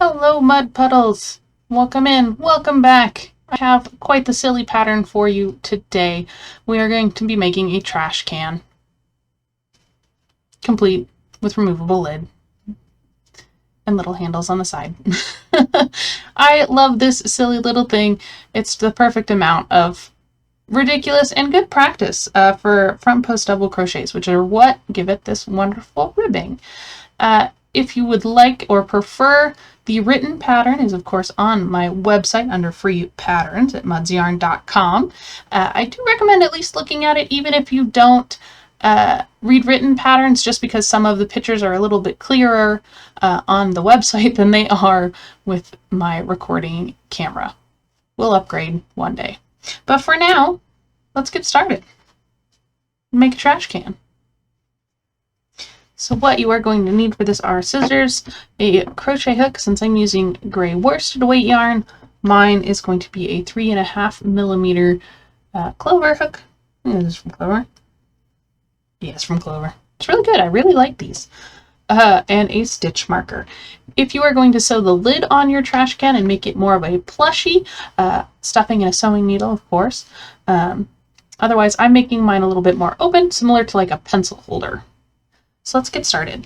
Hello, mud puddles. Welcome in. Welcome back. I have quite the silly pattern for you today. We are going to be making a trash can, complete with removable lid and little handles on the side. I love this silly little thing. It's the perfect amount of ridiculous and good practice for front post double crochets, which are what give it this wonderful ribbing. If you would like or prefer, the written pattern is, of course, on my website under free patterns at mudsyarn.com. I do recommend at least looking at it, even if you don't read written patterns, just because some of the pictures are a little bit clearer on the website than they are with my recording camera. We'll upgrade one day. But for now, let's get started. Make a trash can. So what you are going to need for this are scissors, a crochet hook. Since I'm using gray worsted weight yarn, mine is going to be a 3.5mm clover hook. Is this from Clover? Yes, from Clover. It's really good. I really like these. And a stitch marker. If you are going to sew the lid on your trash can and make it more of a plushie, stuffing in a sewing needle, of course. Otherwise, I'm making mine a little bit more open, similar to like a pencil holder. So let's get started.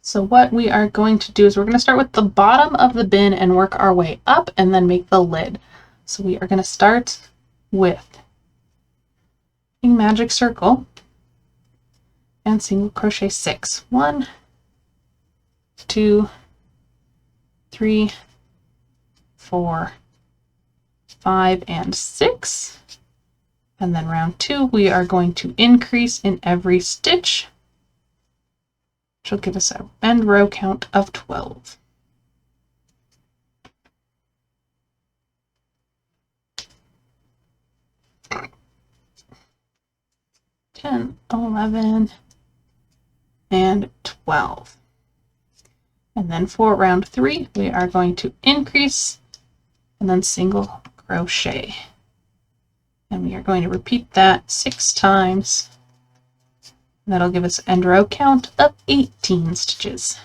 So what we are going to do is we're going to start with the bottom of the bin and work our way up and then make the lid. So we are going to start with a magic circle and single crochet 6. 1, 2, 3, 4, 5, and 6. And then round 2, we are going to increase in every stitch, which will give us an end row count of 12. Ten, 11, and 12. And then for round 3, we are going to increase and then single crochet. And we are going to repeat that 6 times. That'll give us an end row count of 18 stitches.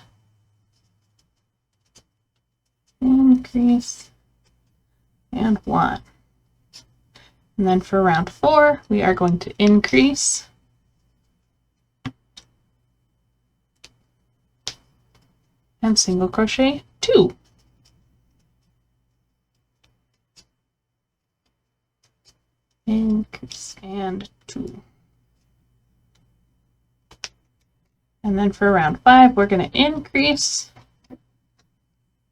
Increase and 1. And then for round 4, we are going to increase and single crochet 2. Increase and 2. And then for round 5, we're going to increase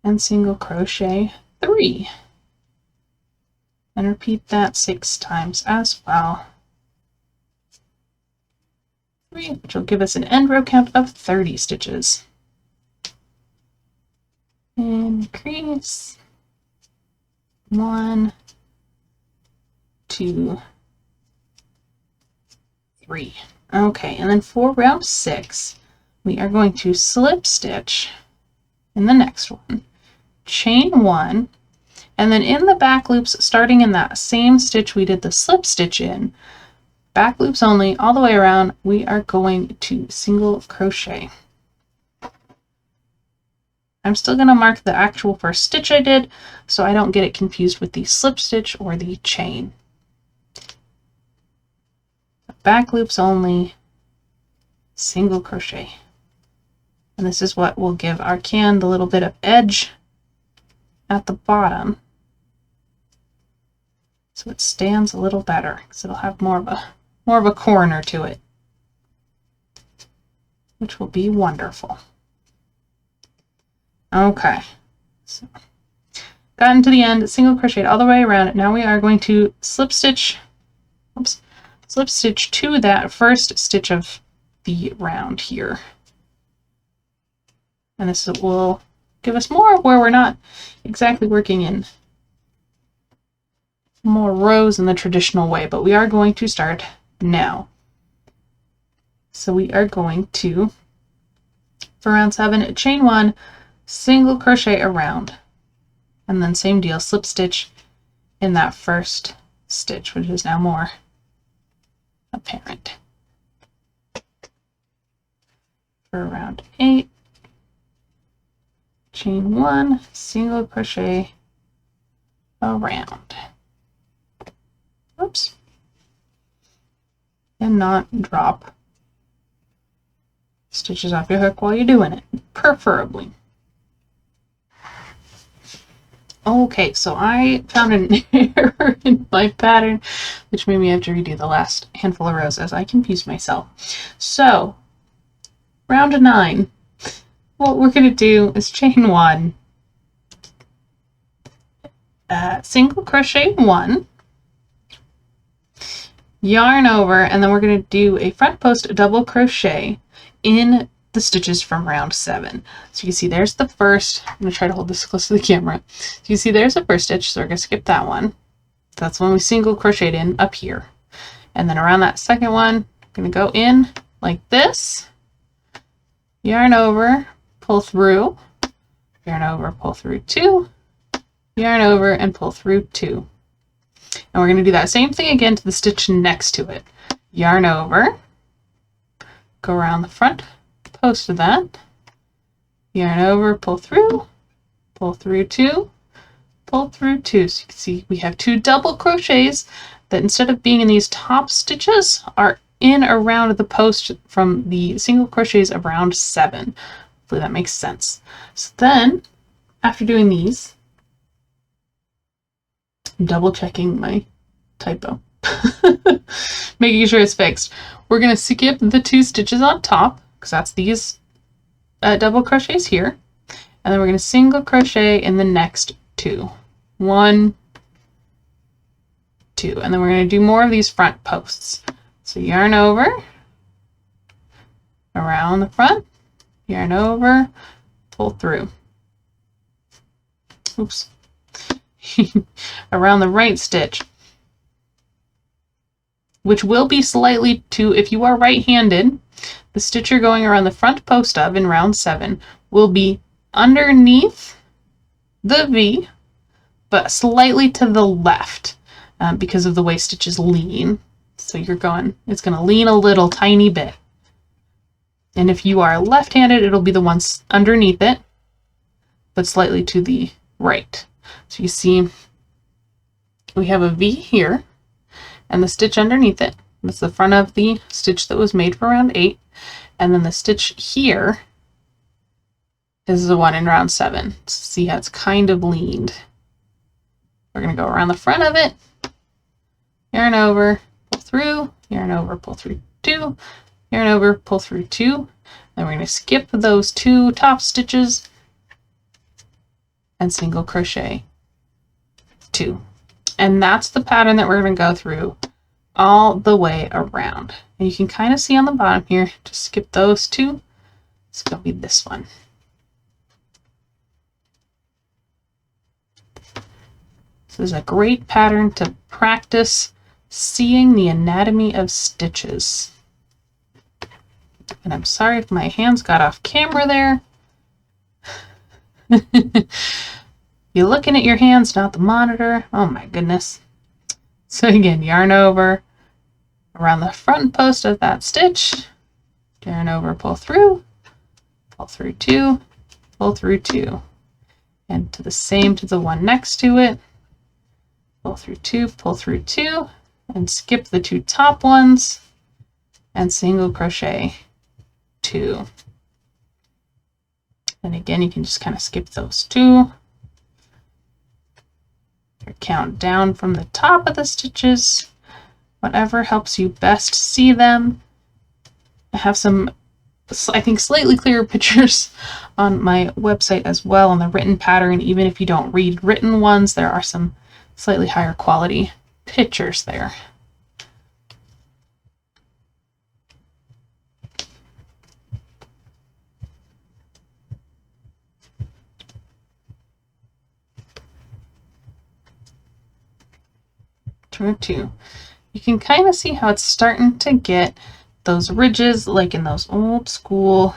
and single crochet 3. And repeat that 6 times as well. 3, which will give us an end row count of 30 stitches. Increase. 1, 2, 3. Okay, and then for round 6, we are going to slip stitch in the next one, chain 1, and then in the back loops, starting in that same stitch we did the slip stitch in, back loops only, all the way around, we are going to single crochet. I'm still going to mark the actual first stitch I did, so I don't get it confused with the slip stitch or the chain. Back loops only, single crochet. And this is what will give our can the little bit of edge at the bottom, so it stands a little better, because it'll have more of a corner to it, which will be wonderful. Okay, so gotten to the end, single crochet all the way around it. Now we are going to slip stitch, slip stitch to that first stitch of the round here. And this will give us more where we're not exactly working in more rows in the traditional way, but we are going to start now. So we are going to, for round 7, chain 1, single crochet around, and then same deal, slip stitch in that first stitch, which is now more apparent. For round 8, chain 1, single crochet around. Oops. And not drop stitches off your hook while you're doing it, preferably. Okay, so I found an error in my pattern, which made me have to redo the last handful of rows as I confused myself. So, round 9, what we're going to do is chain 1, single crochet 1, yarn over, and then we're going to do a front post double crochet in the stitches from round 7. So you can see there's the first. I'm going to try to hold this close to the camera. So you see there's the first stitch, so we're going to skip that one. That's when we single crocheted in up here. And then around that second one, I'm going to go in like this, yarn over, pull through, yarn over, pull through 2, yarn over, and pull through 2. And we're going to do that same thing again to the stitch next to it. Yarn over, go around the front post of that, yarn over, pull through 2, pull through 2. So you can see we have 2 double crochets that instead of being in these top stitches are in around the post from the single crochets of round 7. Hopefully that makes sense. So then after doing these, I'm double checking my typo, making sure it's fixed. We're going to skip the 2 stitches on top, because that's these double crochets here, and then we're going to single crochet in the next 2. 1, 2, and then we're going to do more of these front posts. So yarn over, around the front, yarn over, pull through. Oops. Around the right stitch, which will be slightly to, if you are right-handed, the stitch you're going around the front post of in round 7 will be underneath the V, but slightly to the left because of the way stitches lean. So you're going, it's going to lean a little tiny bit. And if you are left-handed, it'll be the ones underneath it, but slightly to the right. So you see we have a V here and the stitch underneath it. That's the front of the stitch that was made for round 8. And then the stitch here is the one in round 7. So see how it's kind of leaned. We're going to go around the front of it, yarn over, pull through, yarn over, pull through 2, yarn over, pull through 2. Then we're going to skip those 2 top stitches and single crochet 2. And that's the pattern that we're going to go through all the way around. And you can kind of see on the bottom here, just skip those 2. It's going to be this one. So this is a great pattern to practice seeing the anatomy of stitches. And I'm sorry if my hands got off camera there. You're looking at your hands, not the monitor. Oh my goodness. So again, yarn over around the front post of that stitch, yarn over, pull through 2, pull through 2, and to the same to the one next to it, pull through 2, and skip the 2 top ones and single crochet 2. And again, you can just kind of skip those 2. Or count down from the top of the stitches, whatever helps you best see them. I have some, I think, slightly clearer pictures on my website as well on the written pattern. Even if you don't read written ones, there are some slightly higher quality pictures there. Through 2. You can kind of see how it's starting to get those ridges like in those old school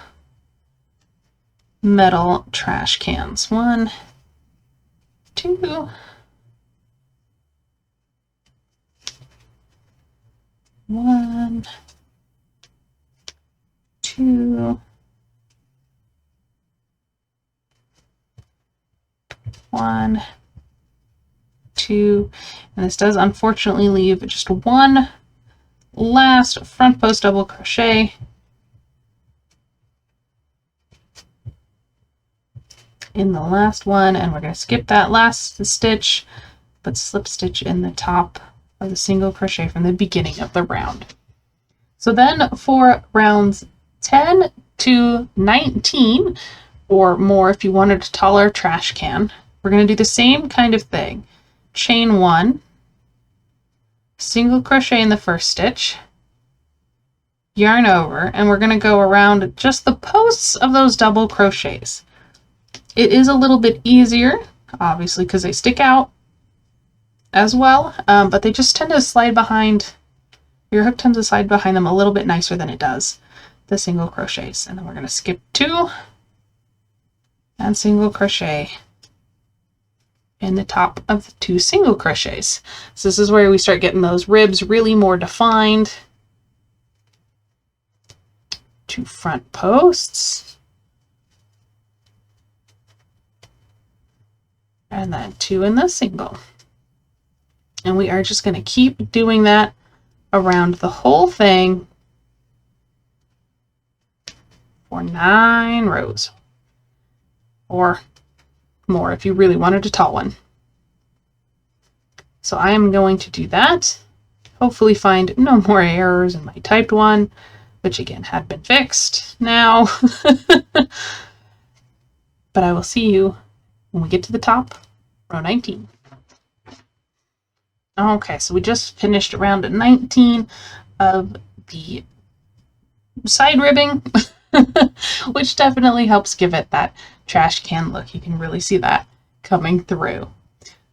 metal trash cans. 1, 2, 1, 2, 1, 2, and this does unfortunately leave just one last front post double crochet in the last one, and we're going to skip that last stitch but slip stitch in the top of the single crochet from the beginning of the round. So then for rounds 10 to 19 or more, if you wanted a taller trash can, we're going to do the same kind of thing. Chain 1, single crochet in the first stitch, yarn over, and we're going to go around just the posts of those double crochets. It is a little bit easier, obviously, because they stick out as well, but they just tend to slide behind, your hook tends to slide behind them a little bit nicer than it does the single crochets. And then we're going to skip 2 and single crochet in the top of the 2 single crochets. So this is where we start getting those ribs really more defined. 2 front posts, and then 2 in the single. And we are just going to keep doing that around the whole thing for 9 rows or more if you really wanted a tall one. So I am going to do that, hopefully find no more errors in my typed one, which again had been fixed now. But I will see you when we get to the top, row 19. Okay, so we just finished round 19 of the side ribbing, which definitely helps give it that trash can look. You can really see that coming through.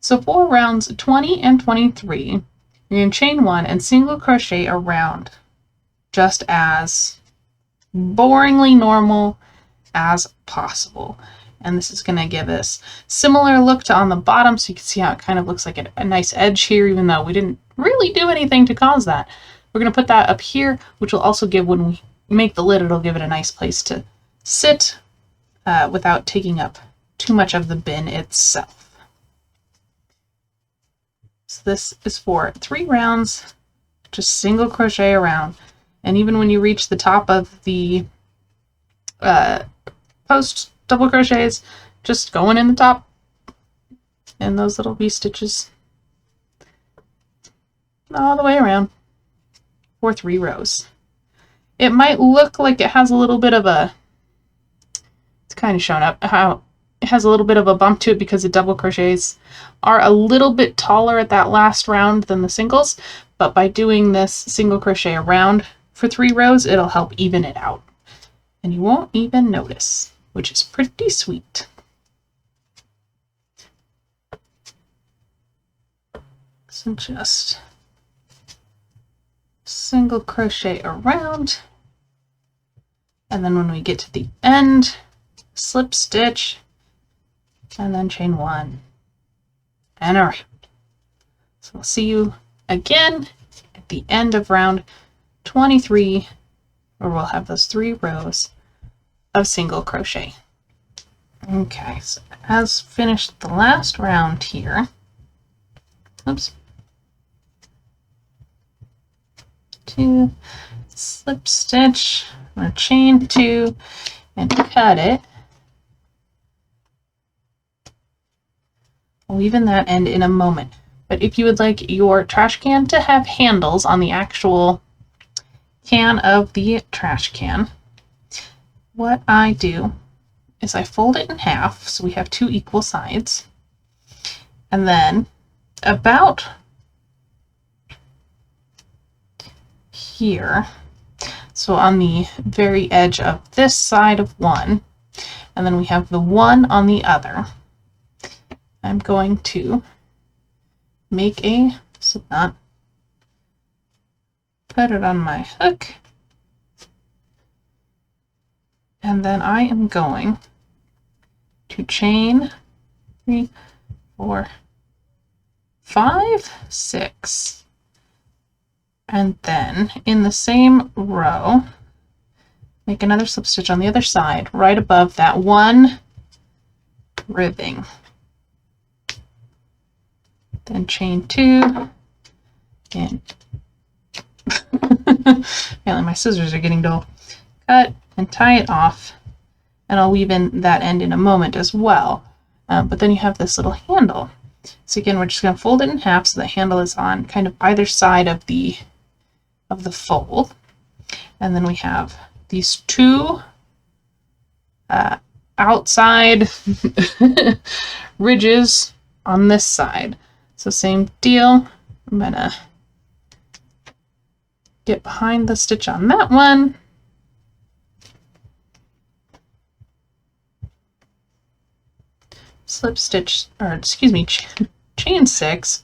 So for rounds 20 and 23, you're going to chain 1 and single crochet around just as boringly normal as possible. And this is going to give us similar look to on the bottom, so you can see how it kind of looks like a nice edge here, even though we didn't really do anything to cause that. We're going to put that up here, which will also give, when we make the lid, it'll give it a nice place to sit without taking up too much of the bin itself. So this is for 3 rounds, just single crochet around. And even when you reach the top of the post double crochets, just going in the top and those little V stitches all the way around for 3 rows. It might look like it has a little bit of a, it's kind of shown up how it has a little bit of a bump to it because the double crochets are a little bit taller at that last round than the singles, but by doing this single crochet around for 3 rows, it'll help even it out and you won't even notice, which is pretty sweet. So just single crochet around, and then when we get to the end, slip stitch, and then chain 1 and around. So we'll see you again at the end of round 23, where we'll have those 3 rows of single crochet. Okay, so as finished the last round here, oops, 2 slip stitch, I'm going to chain 2 and cut it. I'll leave in that end in a moment, but if you would like your trash can to have handles on the actual can of the trash can, what I do is I fold it in half so we have 2 equal sides, and then about here, so on the very edge of this side of one, and then we have the one on the other, I'm going to make a slip knot, put it on my hook, and then I am going to chain 3, 4, 5, 6, and then in the same row make another slip stitch on the other side right above that one ribbing. then chain 2, and apparently my scissors are getting dull. Cut and tie it off, and I'll weave in that end in a moment as well. But then you have this little handle. So again, we're just going to fold it in half so the handle is on kind of either side of the fold. And then we have these two outside ridges on this side. So same deal. I'm going to get behind the stitch on that one. Slip stitch, or excuse me, chain 6.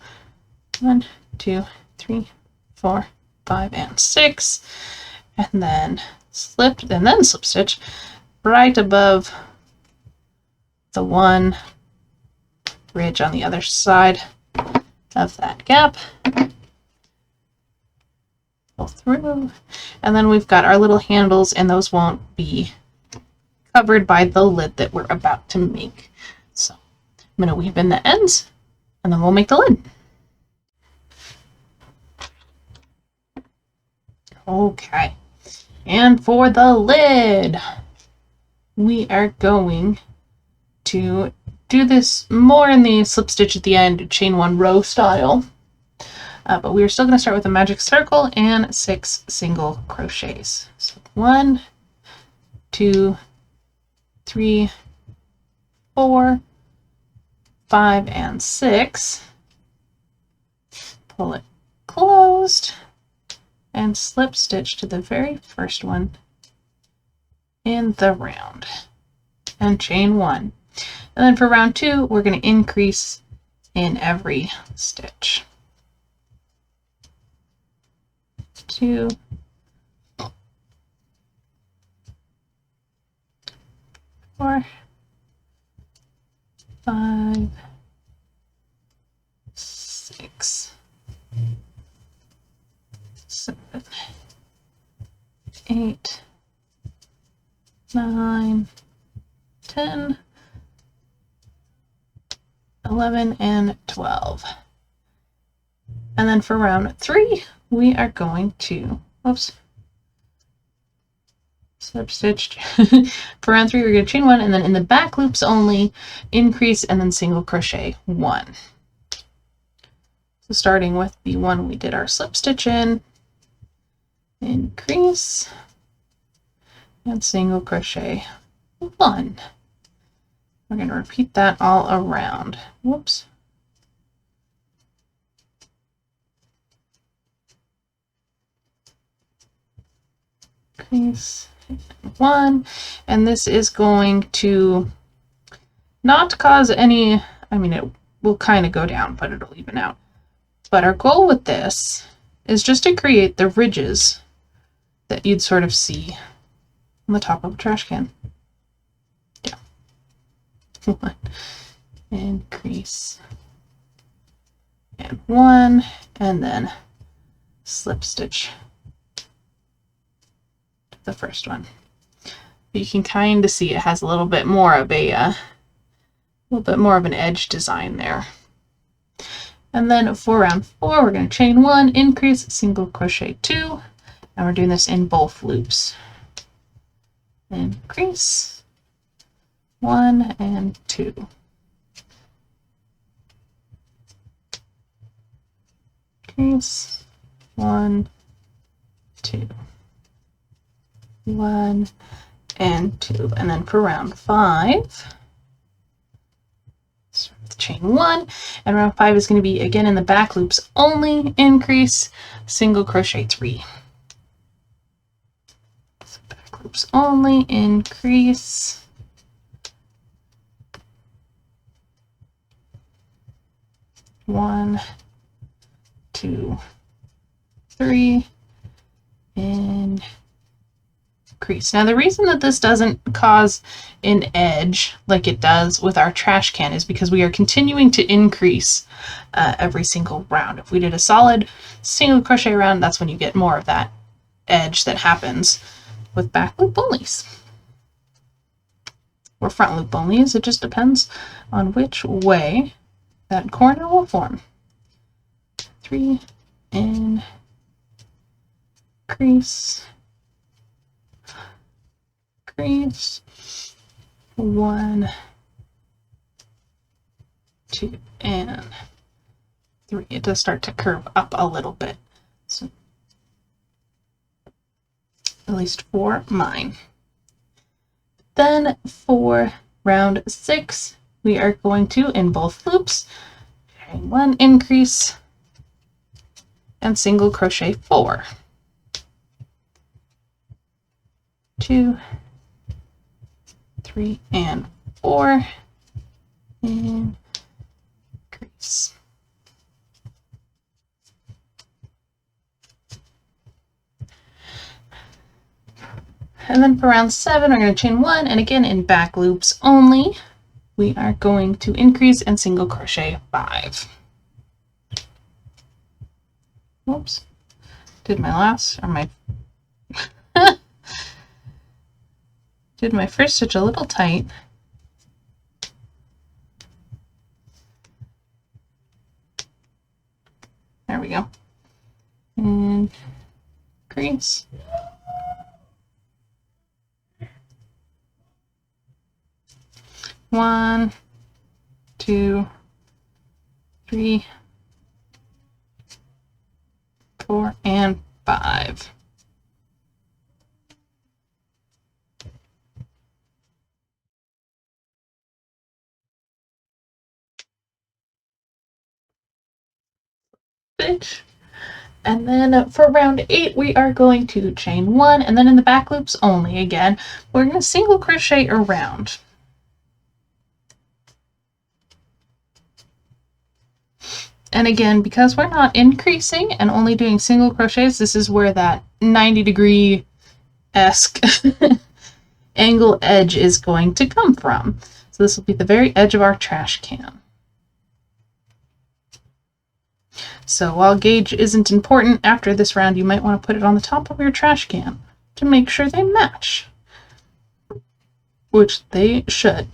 1, 2, 3, 4, 5, and 6. And then slip stitch right above the one ridge on the other side of that gap. Pull through, and then we've got our little handles, and those won't be covered by the lid that we're about to make. So I'm going to weave in the ends, and then we'll make the lid. Okay, and for the lid, we are going to do this more in the slip stitch at the end, chain 1 row style. But we are still going to start with a magic circle and 6 single crochets. So 1, 2, 3, 4, 5, and 6. Pull it closed and slip stitch to the very first one in the round and chain 1. And then for round 2, we're going to increase in every stitch. 2, 4, 5, 6, 7, 8, 9, 10, 11, and 12. And then for round 3, we are going to, slip stitched. For round 3, we're going to chain 1, and then in the back loops only, increase and then single crochet 1. So starting with the one we did our slip stitch in, increase and single crochet 1. We're going to repeat that all around. Whoops. Increase 1, and this is going to not cause any, I mean, it will kind of go down, but it'll even out. But our goal with this is just to create the ridges that you'd sort of see on the top of a trash can. Yeah. 1, increase, and 1, and then slip stitch the first one. You can kind of see it has a little bit more of an edge design there. And then for round 4, we're going to chain 1, increase, single crochet 2, and we're doing this in both loops. Increase 1 and 2. Increase 1, 2. 1 and 2, and then for round 5, start with chain 1, and round 5 is going to be again in the back loops only, increase, single crochet 3. So back loops only, increase, one, 2, 3, and increase. Now the reason that this doesn't cause an edge like it does with our trash can is because we are continuing to increase every single round. If we did a solid single crochet round, that's when you get more of that edge that happens with back loop onlys or front loop onlys. It just depends on which way that corner will form. 3, increase, increase, 1, 2, and 3. It does start to curve up a little bit, so at least for mine. Then for round 6, we are going to, in both loops, chain 1, increase, and single crochet 4. 2, 3, and 4, increase. And then for round 7, we're going to chain 1, and again in back loops only, we are going to increase and single crochet 5. Whoops. Did my first stitch a little tight. There we go. And increase. One, 2, 3, 4, and 5. Stitch. And then for round 8, we are going to chain 1, and then in the back loops only again, we're going to single crochet around. And again, because we're not increasing and only doing single crochets, this is where that 90-degree-esque angle edge is going to come from. So this will be the very edge of our trash can. So while gauge isn't important, after this round you might want to put it on the top of your trash can to make sure they match, which they should.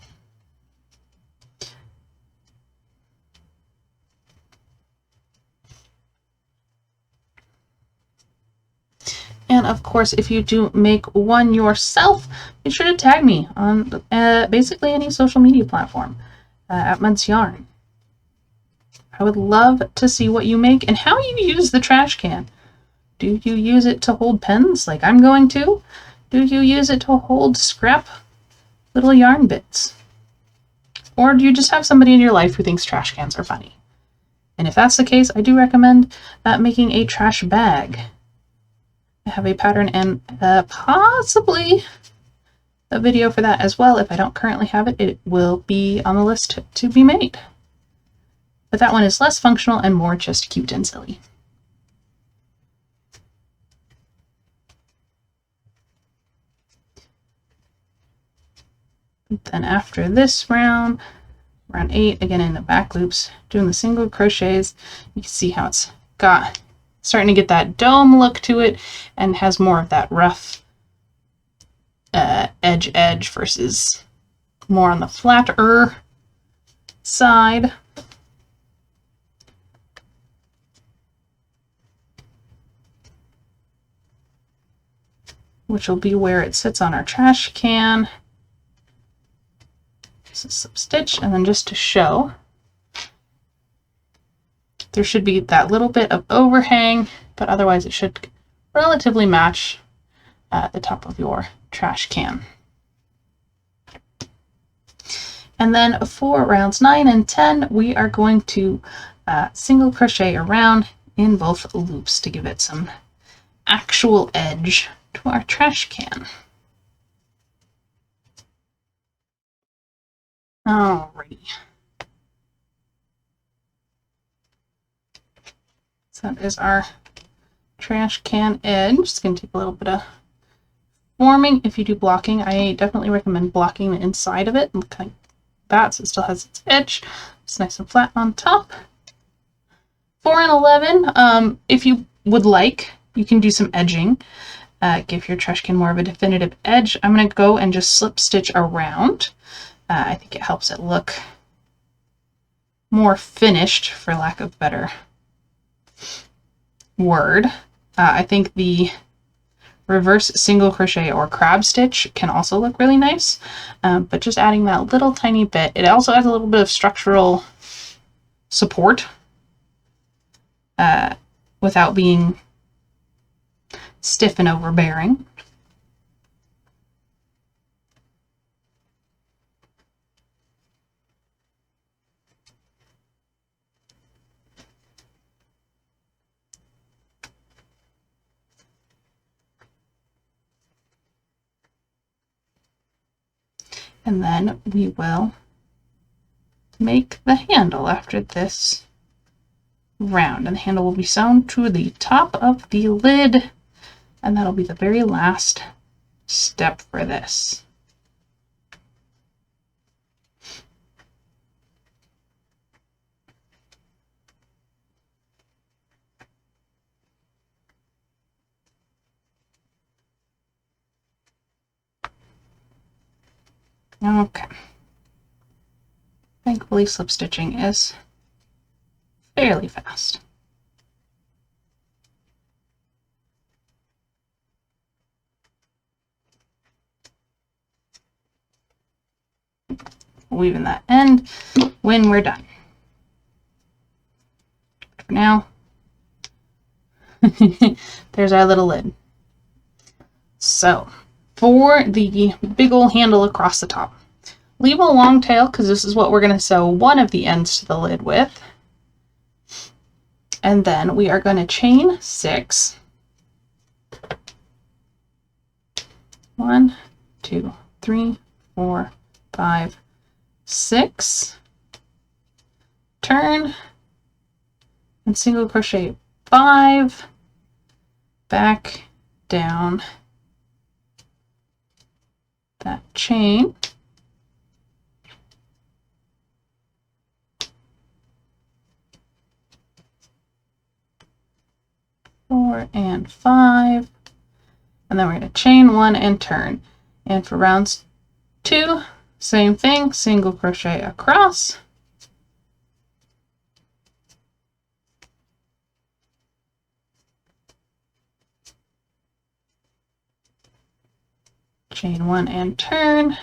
And of course, if you do make one yourself, be sure to tag me on basically any social media platform at Muds Yarn. I would love to see what you make and how you use the trash can. Do you use it to hold pens like I'm going to? Do you use it to hold scrap little yarn bits? Or do you just have somebody in your life who thinks trash cans are funny? And if that's the case, I do recommend making a trash bag. I have a pattern and possibly a video for that as well. If I don't currently have it, it will be on the list to be made. But that one is less functional and more just cute and silly. Then after this round, round 8, again in the back loops, doing the single crochets, you can see how it's starting to get that dome look to it and has more of that rough edge versus more on the flatter side. Which will be where it sits on our trash can. This is some stitch, and then just to show, there should be that little bit of overhang, but otherwise it should relatively match at the top of your trash can. And then for rounds 9 and 10, we are going to single crochet around in both loops to give it some actual edge to our trash can. Alrighty. So that is our trash can edge. It's going to take a little bit of forming. If you do blocking, I definitely recommend blocking the inside of it and kind of that so it still has its edge. It's nice and flat on top. 4 and 11, if you would like, you can do some edging. Give your trash can more of a definitive edge. I'm going to go and just slip stitch around. I think it helps it look more finished, for lack of better word. I think the reverse single crochet or crab stitch can also look really nice, but just adding that little tiny bit. It also has a little bit of structural support without being stiff and overbearing. And then we will make the handle after this round. And the handle will be sewn to the top of the lid. And that'll be the very last step for this. Okay. Thankfully, slip stitching is fairly fast. Weave in that end when we're done. For now, there's our little lid. So, for the big ol' handle across the top, leave a long tail because this is what we're going to sew one of the ends to the lid with. And then we are going to chain 6. 1, 2, 3, 4, 5, 6. Turn and single crochet 5, back down that chain, four and 5, and then we're going to chain 1 and turn. And for rounds 2, same thing, single crochet across, chain 1 and turn,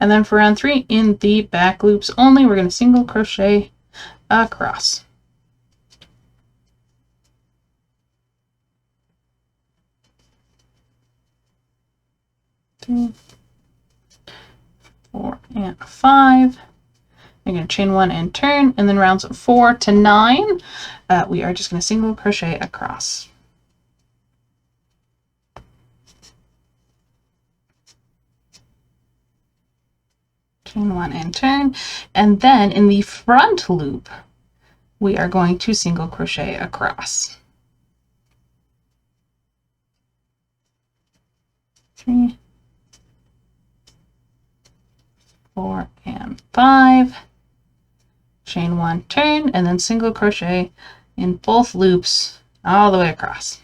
and then for round 3 in the back loops only, we're going to single crochet across. Three, 4 and 5. We're going to chain 1 and turn, and then rounds 4 to 9, we are just going to single crochet across. Chain 1 and turn, and then in the front loop we are going to single crochet across. 3, 4 and 5, chain 1, turn, and then single crochet in both loops all the way across.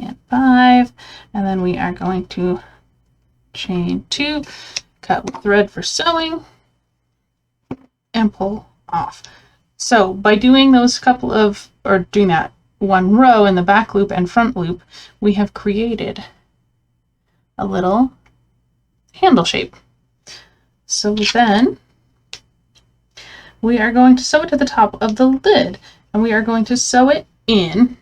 And 5, and then we are going to chain 2, cut with thread for sewing, and pull off. So by doing those couple of, or doing that one row in the back loop and front loop, we have created a little handle shape. So then we are going to sew it to the top of the lid, and we are going to sew it in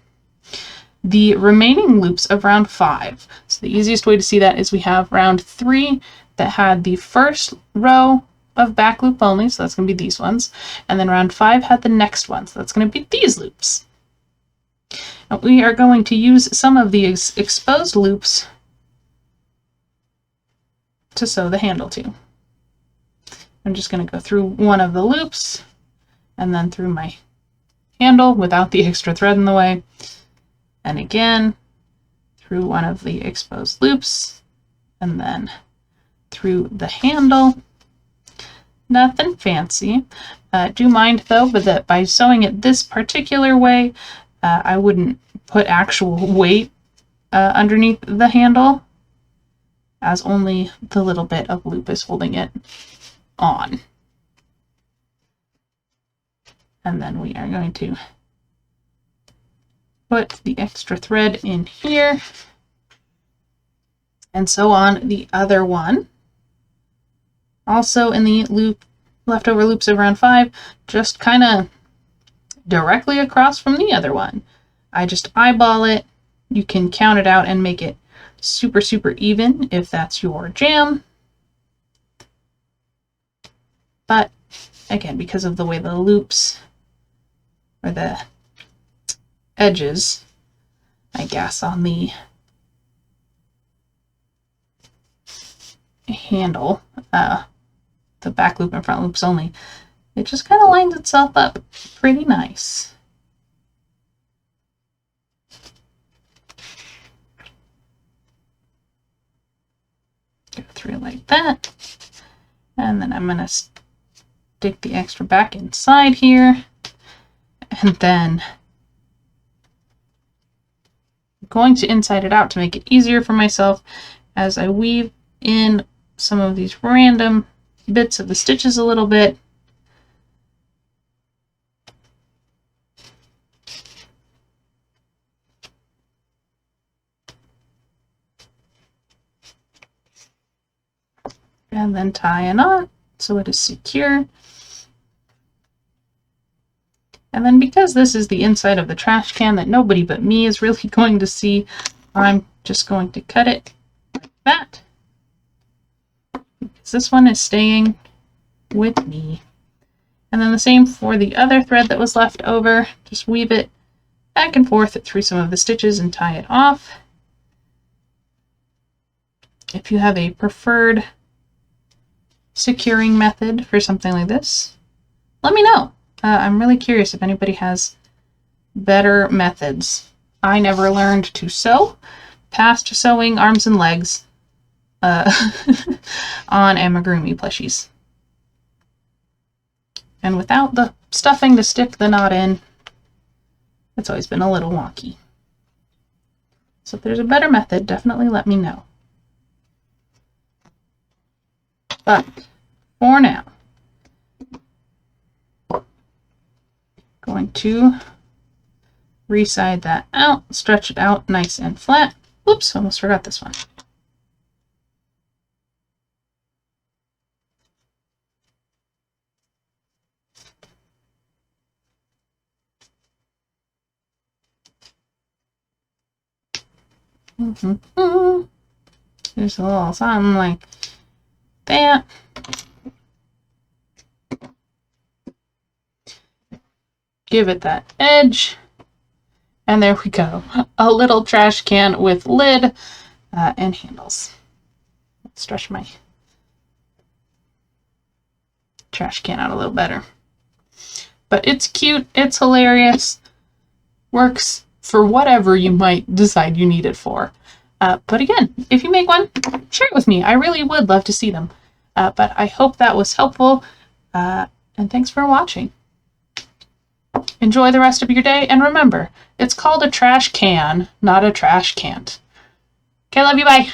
the remaining loops of round 5. So the easiest way to see that is we have round 3 that had the first row of back loop only, so that's going to be these ones, and then round 5 had the next one, so that's going to be these loops. And we are going to use some of the exposed loops to sew the handle to. I'm just going to go through one of the loops and then through my handle without the extra thread in the way, and again through one of the exposed loops and then through the handle. Nothing fancy. Do mind though, but that by sewing it this particular way, I wouldn't put actual weight underneath the handle. as only the little bit of loop is holding it on. And then we are going to put the extra thread in here, and so on the other one. Also in the loop, leftover loops of round 5, just kind of directly across from the other one. I just eyeball it. You can count it out and make it super, super even if that's your jam. But again, because of the way the loops or the edges, I guess, on the handle, the back loop and front loops only, it just kind of lines itself up pretty nice. Go through like that. And then I'm going to stick the extra back inside here. And then I'm going to inside it out to make it easier for myself as I weave in some of these random bits of the stitches a little bit. And then tie a knot so it is secure. And then because this is the inside of the trash can that nobody but me is really going to see, I'm just going to cut it like that. Because this one is staying with me. And then the same for the other thread that was left over. Just weave it back and forth through some of the stitches and tie it off. If you have a preferred securing method for something like this, let me know. I'm really curious if anybody has better methods. I never learned to sew past sewing arms and legs on amigurumi plushies. And without the stuffing to stick the knot in, it's always been a little wonky. So if there's a better method, definitely let me know. But for now, going to reside that out, stretch it out nice and flat. Oops, almost forgot this one. There's a little something like that. Give it that edge, and there we go. A little trash can with lid and handles. Let's stretch my trash can out a little better. But it's cute, it's hilarious, works for whatever you might decide you need it for. But again, if you make one, share it with me. I really would love to see them. But I hope that was helpful, and thanks for watching. Enjoy the rest of your day, and remember, it's called a trash can, not a trash can't. Okay, love you, bye.